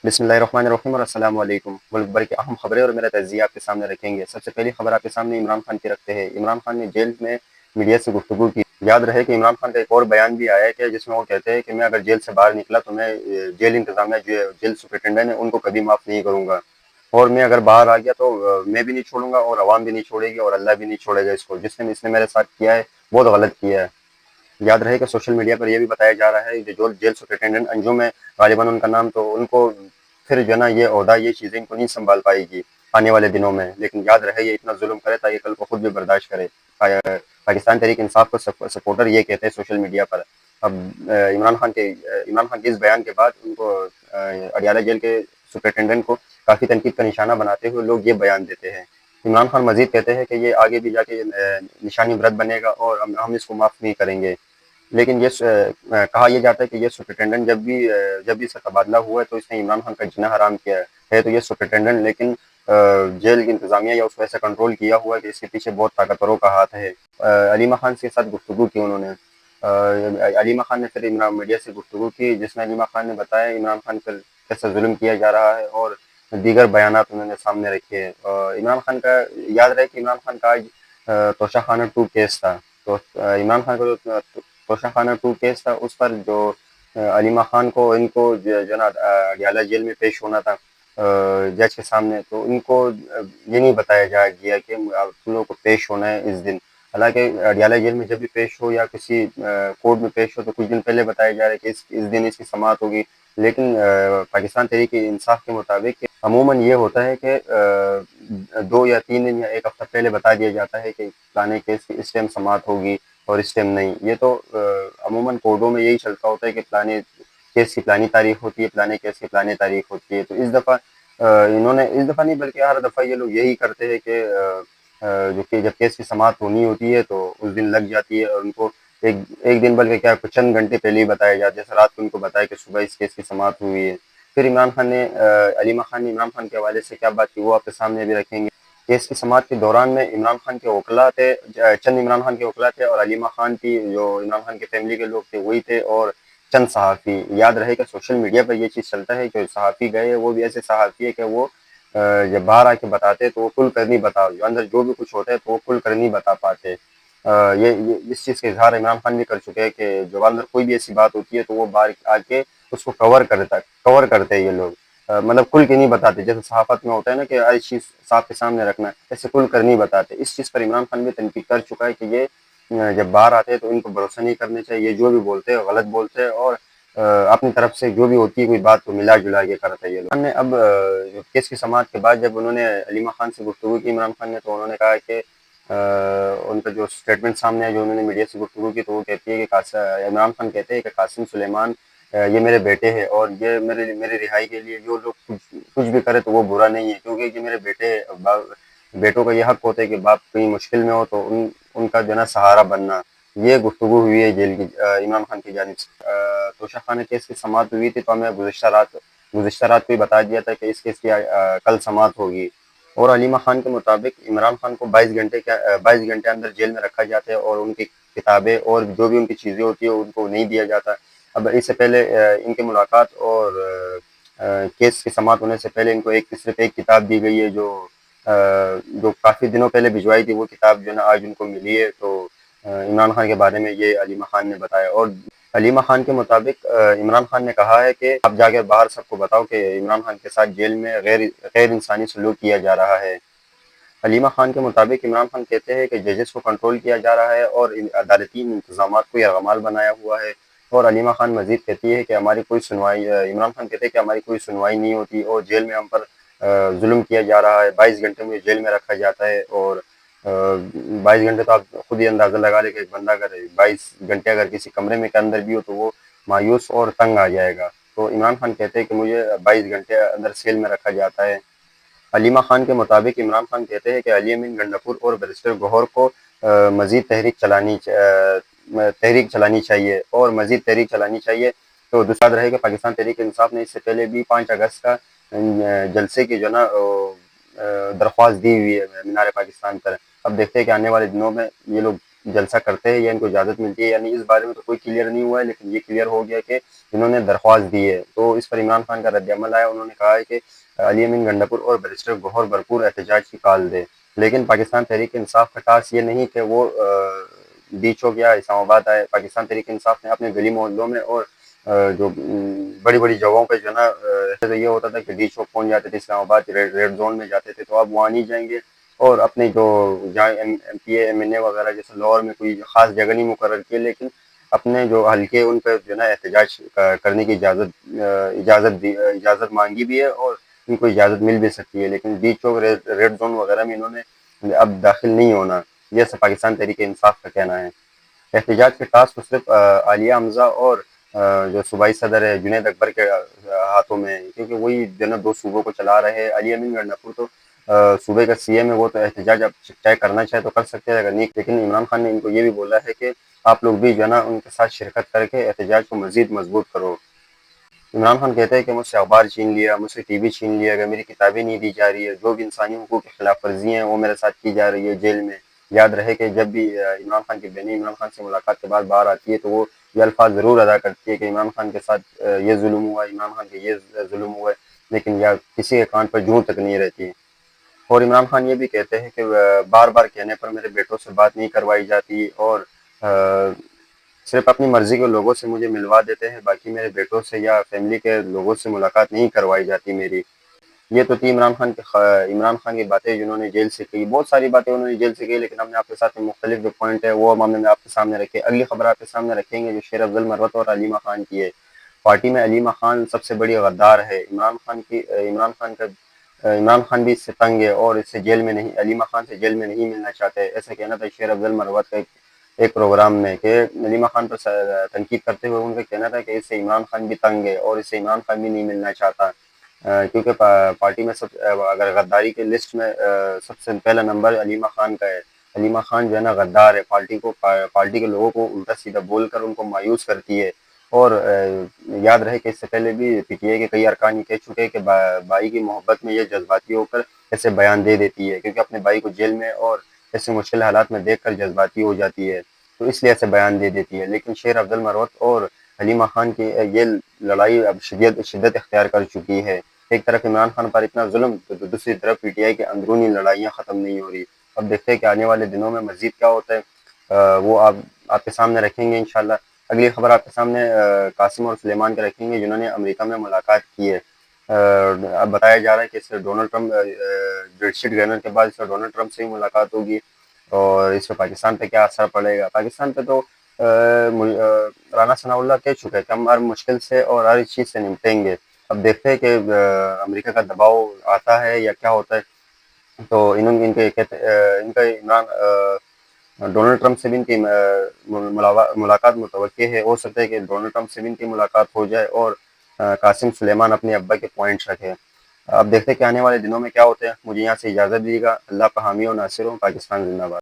बिस्मिल्लाहिर्रहमानिर्रहीम और अस्सलाम वालेकुम। मुल्क भर की अहम खबरें और मेरा तजिया आपके सामने रखेंगे। सबसे पहली खबर आपके सामने इमरान खान की रखते हैं। इमरान खान ने जेल में मीडिया से गुफ्तगू की। याद रहे कि इमरान खान का एक और बयान भी आया है कि जिसमें वो कहते हैं कि मैं अगर जेल से बाहर निकला तो मैं जेल इंतजामिया जो जेल सुपरिटेंडेंट है उनको कभी माफ़ नहीं करूँगा, और मैं अगर बाहर आ गया तो मैं भी नहीं छोड़ूंगा और अवाम भी नहीं छोड़ेगी और अल्लाह भी नहीं छोड़ेगा इसको। जिसने इसने मेरे साथ किया है बहुत गलत किया है। याद रहे कि सोशल मीडिया पर यह भी बताया जा रहा है कि जो जेल सुपरिटेंडेंट अंजुम है, गालिबन उनका नाम, तो उनको फिर जो है ना ये ओहदा ये चीज़ें इनको नहीं संभाल पाएगी आने वाले दिनों में। लेकिन याद रहे ये इतना जुल्म करे ताकि कल को खुद भी बर्दाश्त करे। पाकिस्तान तहरीक इंसाफ को सपोर्टर ये कहते हैं सोशल मीडिया पर। अब इमरान खान के इस बयान के बाद उनको अडियाला जेल के सुपरिटेंडेंट को काफ़ी तनकीद का निशाना बनाते हुए लोग ये बयान देते हैं। इमरान खान मजीद कहते हैं कि ये आगे भी जाके निशानी ब्रत बनेगा और हम इसको माफ़ नहीं करेंगे। लेकिन कहा यह जाता है कि ये सुपरिटेंडेंट जब भी इसका तबादला हुआ है तो इसने इमरान खान का जीना हराम किया है। तो ये सुपरिटेंडेंट लेकिन जेल की इंतजामिया या उसको ऐसा कंट्रोल किया हुआ है कि इसके पीछे बहुत ताकतवरों का हाथ है। अलीमा खान के साथ गुफ्तगू की उन्होंने। अलीमा खान ने फिर इमरान मीडिया से गुफ्तगू की, जिसमें अलीमा खान ने बताया इमरान खान पर कैसा जुल्म किया जा रहा है और दीगर बयानात उन्होंने सामने रखे हैं। इमरान खान का याद रहे कि इमरान खान का आज तोशाखाना 2 केस था। तो इमरान खान का जो तोशाखाना 2 केस था उस पर जो अलीमा खान को इनको जो ना अडियाला जेल में पेश होना था जज के सामने, तो इनको ये नहीं बताया गया कि आप तुम लोगों को पेश होना है इस दिन। हालांकि अडियाला जेल में जब भी पेश हो या किसी कोर्ट में पेश हो तो कुछ दिन पहले बताया जा रहा है कि इस दिन इसकी समाअत होगी। लेकिन पाकिस्तान तहरीक इंसाफ के मुताबिक अमूमन ये होता है कि 2 या 3 दिन या एक हफ्ता पहले बता दिया जाता है कि फलाने केस की इस टाइम समाअत होगी और इस टाइम नहीं। ये तो अमूमन कोर्टों में यही चलता होता है कि फलाने केस की फलानी तारीख होती है, फलाने केस की फलानी तारीख होती है। तो इस दफ़ा इन्होंने इस दफ़ा नहीं बल्कि हर दफ़ा ये लोग यही करते हैं कि जो कि जब केस की समाअत होनी होती है तो उस दिन लग जाती है और उनको एक एक दिन बल्कि क्या कुछ चंद घंटे पहले ही बताया जाता है। जैसे रात को उनको बताया कि सुबह इस केस की समाअत हुई है। फिर अलीमा खान ने इमरान खान के हवाले से क्या बात की वो आपके सामने भी रखेंगे। केस की समाअत के दौरान में इमरान खान के वकला थे, चंद इमरान खान के वकला थे, और अलीमा खान की जो इमरान खान की फैमिली के लोग थे वही थे, और चंद सहाफ़ी। याद रहे कि सोशल मीडिया पर ये चीज़ चलता है कि सहाफ़ी गए वो भी ऐसे सहाफ़ी है कि वो जब बाहर आके बताते तो वो खुल कर नहीं बता, जो अंदर जो भी कुछ होता है तो वो खुल कर नहीं बता पाते। ये इस चीज़ का इजहार इमरान खान भी कर चुके हैं कि जो अंदर कोई भी ऐसी बात होती है तो वो बाहर आके उसको कवर करते हैं ये लोग। मतलब खुल के नहीं बताते, जैसे सहाफ़त में होता है ना कि हर चीज़ साफ के सामने रखना, ऐसे खुल कर नहीं बताते। इस चीज़ पर इमरान खान भी तनकीद कर चुका है कि ये जब बाहर आते हैं तो इनको भरोसा नहीं करना चाहिए। ये जो भी बोलते हैं गलत बोलते हैं और अपनी तरफ से जो भी होती है कोई बात को मिला जुला के करते हैं ये लोग। खान ने अब केस की समाअत के बाद जब उन्होंने अलीमा खान से गुफ्तगू की इमरान खान ने, तो उन्होंने कहा कि उनका जो स्टेटमेंट सामने है, जो उन्होंने मीडिया से गुफ्तगू की, तो वो कहती है कि इमरान खान कहते हैं कि कासिम सुलेमान ये मेरे बेटे हैं और ये मेरे रिहाई के लिए जो लोग कुछ भी करे तो वो बुरा नहीं है, क्योंकि ये मेरे बेटों का ये हक होता है कि बाप कहीं मुश्किल में हो तो उनका जो है ना सहारा बनना। ये गुफ्तगू हुई है जेल की इमरान खान की जानिब से। तोशा खान केस की समाअत हुई थी तो हमें गुज़िश्ता रात को ही बता दिया था कि इस केस की कल समाअत होगी। और अलीमा खान के मुताबिक इमरान खान को 22 घंटे अंदर जेल में रखा जाता है और उनकी किताबें और जो भी उनकी चीज़ें होती है उनको नहीं दिया जाता। अब इससे पहले इनकी मुलाकात और केस की समाअत होने से पहले इनको सिर्फ एक किताब दी गई है, जो काफ़ी दिनों पहले भिजवाई थी। वो किताब जो है ना आज उनको मिली है। तो इमरान खान के बारे में ये अलीमा खान ने बताया। और अलीमा खान के मुताबिक इमरान खान ने कहा है कि आप जाकर बाहर सबको बताओ कि इमरान खान के साथ जेल में गैर इंसानी सलूक किया जा रहा है। अलीमा खान के मुताबिक इमरान खान कहते हैं कि जजेस को कंट्रोल किया जा रहा है और अदालती इंतजाम को यरगमाल बनाया हुआ है। और अलीमा खान मजीद कहती है कि हमारी कोई सुनवाई इमरान खान कहते हैं कि हमारी कोई सुनवाई नहीं होती और जेल में हम पर जुल्म किया जा रहा है। 22 घंटे में जेल में रखा जाता है और 22 घंटे तो आप खुद ही अंदाज़ा लगा ले कि एक बंदा अगर 22 घंटे अगर किसी कमरे में के अंदर भी हो तो वो मायूस और तंग आ जाएगा। तो इमरान खान कहते हैं कि मुझे 22 घंटे अंदर सेल में रखा जाता है। अलीमा खान के मुताबिक इमरान खान कहते हैं कि अली अमीन गंडापुर और बैरिस्टर गौहर को मज़ीद तहरीक चलानी चाहिए और मज़ीद तहरीक चलानी चाहिए। तो दूसरा रहे कि पाकिस्तान तहरीक इंसाफ ने इससे पहले भी 5 अगस्त का जलसे की जो ना दरख्वास्त दी हुई है मीनार पाकिस्तान पर। अब देखते हैं कि आने वाले दिनों में ये लोग جلسہ کرتے ہیں یا ان کو اجازت ملتی ہے یا نہیں، اس بارے میں تو کوئی کلیئر نہیں ہوا ہے، لیکن یہ کلیئر ہو گیا کہ انہوں نے درخواست دی ہے۔ تو اس پر عمران خان کا رد عمل آیا، انہوں نے کہا ہے کہ علی امین گنڈاپور اور بیرسٹر گوہر بھرپور احتجاج کی کال دے، لیکن پاکستان تحریک انصاف کا ٹاسک یہ نہیں کہ وہ ڈی چوک یا اسلام آباد آئے۔ پاکستان تحریک انصاف نے اپنے گلی محلوں میں اور جو بڑی بڑی جگہوں پہ جو ہے نا، یہ ہوتا تھا کہ ڈی چوک پہنچ جاتے تھے، اسلام آباد ریڈ زون میں جاتے تھے، تو اب وہاں نہیں جائیں گے، اور اپنے جو جہاں M P A M N A وغیرہ جیسے لاہور میں کوئی خاص جگہ نہیں مقرر کی، لیکن اپنے جو حلقے ان پہ جو ہے نا احتجاج کرنے کی اجازت مانگی بھی ہے، اور ان کو اجازت مل بھی سکتی ہے، لیکن ڈی چوک ریڈ زون وغیرہ میں انہوں نے اب داخل نہیں ہونا، جیسے پاکستان تحریک انصاف کا کہنا ہے۔ احتجاج کے ٹاسک کو صرف عالیہ حمزہ اور جو صوبائی صدر ہے جنید اکبر کے ہاتھوں میں ہے، کیونکہ وہی جو ہے نا دو صوبوں کو چلا رہے ہیں۔ علی امین گنڈاپور تو صوبے کا سی ایم ہے، وہ تو احتجاج اب طے کرنا چاہے تو کر سکتے ہیں، اگر نہیں، لیکن عمران خان نے ان کو یہ بھی بولا ہے کہ آپ لوگ بھی جو ہے نا ان کے ساتھ شرکت کر کے احتجاج کو مزید مضبوط کرو۔ عمران خان کہتے ہیں کہ مجھ سے اخبار چھین لیا، مجھ سے ٹی وی چھین لیا گیا، میری کتابیں نہیں دی جا رہی ہے، جو بھی انسانی حقوق کی خلاف ورزی ہیں وہ میرے ساتھ کی جا رہی ہے جیل میں۔ یاد رہے کہ جب بھی عمران خان کی بہنیں عمران خان سے ملاقات کے بعد باہر آتی ہے تو وہ یہ الفاظ ضرور ادا کرتی ہے کہ عمران خان کے ساتھ یہ ظلم ہوا، عمران خان کے یہ ظلم ہوا ہے، لیکن یا کسی کے کان پر جوں تک نہیں رہتی۔ اور عمران خان یہ بھی کہتے ہیں کہ بار بار کہنے پر میرے بیٹوں سے بات نہیں کروائی جاتی، اور صرف اپنی مرضی کے لوگوں سے مجھے ملوا دیتے ہیں، باقی میرے بیٹوں سے یا فیملی کے لوگوں سے ملاقات نہیں کروائی جاتی میری۔ یہ تو تھی عمران خان کی باتیں جنہوں نے جیل سے کی۔ بہت ساری باتیں انہوں نے جیل سے کی، لیکن ہم نے آپ کے ساتھ مختلف جو پوائنٹ ہے وہ ہم نے آپ کے سامنے رکھے۔ اگلی خبر آپ کے سامنے رکھیں گے جو شیر افضل مروت اور علیمہ خان کی ہے۔ پارٹی میں علیمہ خان سب سے بڑی غدار ہے، عمران خان بھی اس سے تنگ ہے اور اس سے جیل میں نہیں، علیمہ خان سے جیل میں نہیں ملنا چاہتے، ایسا کہنا تھا شیر افضل مروت کا ایک پروگرام میں، کہ علیمہ خان پر تنقید کرتے ہوئے ان کا کہنا تھا کہ اس سے عمران خان بھی تنگ ہے اور اس سے عمران خان بھی نہیں ملنا چاہتا، کیونکہ پارٹی میں اگر غداری کے لسٹ میں سب سے پہلا نمبر علیمہ خان کا ہے۔ علیمہ خان جو ہے نا غدار ہے، پارٹی کے لوگوں کو الٹا سیدھا بول کر ان کو مایوس کرتی ہے، اور یاد رہے کہ اس سے پہلے بھی پی ٹی آئی کے کئی ارکان یہ کہہ چکے ہیں کہ بھائی کی محبت میں یہ جذباتی ہو کر ایسے بیان دے دیتی ہے، کیونکہ اپنے بھائی کو جیل میں اور ایسے مشکل حالات میں دیکھ کر جذباتی ہو جاتی ہے، تو اس لیے ایسے بیان دے دیتی ہے۔ لیکن شیر افضل مروت اور حلیمہ خان کی یہ لڑائی اب شدت اختیار کر چکی ہے۔ ایک طرف عمران خان پر اتنا ظلم تو دوسری طرف پی ٹی آئی کے اندرونی لڑائیاں ختم نہیں ہو رہی۔ اب دیکھتے ہیں کہ آنے والے دنوں میں مزید کیا ہوتا ہے، وہ آپ کے سامنے رکھیں گے انشاءاللہ۔ اگلی خبر آپ کے سامنے قاسم اور سلیمان کے رکھیں گے جنہوں نے امریکہ میں ملاقات کی ہے۔ اب بتایا جا رہا ہے کہ اس سے ڈونلڈ ٹرمپ بریکزٹ گورنر کے بعد اس سے ڈونلڈ ٹرمپ سے ہی ملاقات ہوگی، اور اس پہ پاکستان پہ کیا اثر پڑے گا۔ پاکستان پہ تو رانا ثناء اللہ کہہ چکے کہ ہم ہر مشکل سے اور ہر چیز سے نمٹیں گے۔ اب دیکھتے ہیں کہ امریکہ کا دباؤ آتا ہے یا کیا ہوتا ہے، تو ان کا ڈونلڈ ٹرمپ سے بھی ان کی ملاقات متوقع ہے۔ ہو سکتا ہے کہ ڈونلڈ ٹرمپ سے بھی ان کی ملاقات ہو جائے اور قاسم سلیمان اپنے ابا کے پوائنٹس رکھے۔ اب دیکھتے ہیں کہ آنے والے دنوں میں کیا ہوتے ہیں۔ مجھے یہاں سے اجازت دیجیے گا۔ اللہ کا حامی و ناصر ہوں۔ پاکستان زندہ باد۔